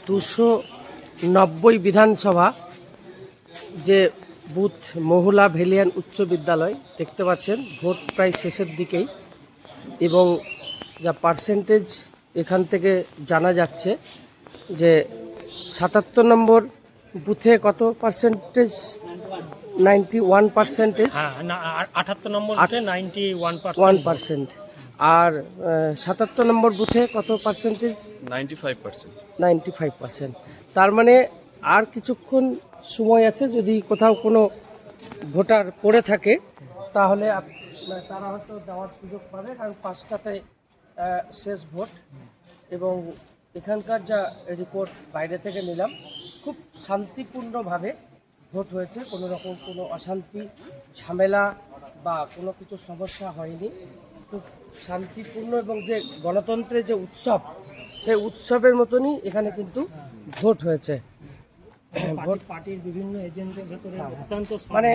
290 বিধানসভা যে বুথ মহুলা ভেলিয়ান উচ্চ বিদ্যালয় দেখতে পাচ্ছেন, ভোট প্রায় শেষের দিকেই এবং যা পার্সেন্টেজ এখান থেকে জানা যাচ্ছে যে 77 নম্বর বুথে কত পার্সেন্টেজ? 91%। হ্যাঁ, 78 নম্বর বুথে 91%। আর 77 নম্বর বুথে কত পার্সেন্টেজ? 95%। 95%। তার মানে আর কিছুক্ষণ সময় আছে, যদি কোথাও কোনো ভোটার পড়ে থাকে তাহলে তারা হয়তো যাওয়ার সুযোগ পাবে, কারণ 5টাতে শেষ ভোট। এবং এখানকার যা রিপোর্ট বাইরে থেকে নিলাম, খুব শান্তিপূর্ণভাবে ভোট হয়েছে, কোনো রকম কোনো অশান্তি ঝামেলা বা কোনো কিছু সমস্যা হয়নি। খুব শান্তিপূর্ণ এবং যে গণতন্ত্রের যে উৎসব, সেই উৎসবের মতনই এখানে কিন্তু ভোট হয়েছে। ভোট পার্টির বিভিন্ন এজেন্টের ভেতরে অত্যন্ত মানে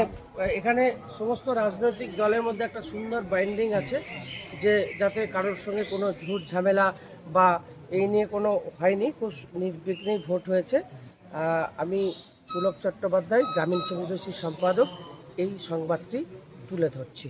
এখানে সমস্ত রাজনৈতিক দলের মধ্যে একটা সুন্দর বাইন্ডিং আছে, যে যাতে কারোর সঙ্গে কোনো ঝুট ঝামেলা বা এই নিয়ে কোনো হয়নি, খুব নির্বিঘ্নেই ভোট হয়েছে। আমি পুলক চট্টোপাধ্যায়, গ্রামীণ সমিতির সম্পাদক, এই সংবাদটি তুলে ধরছি।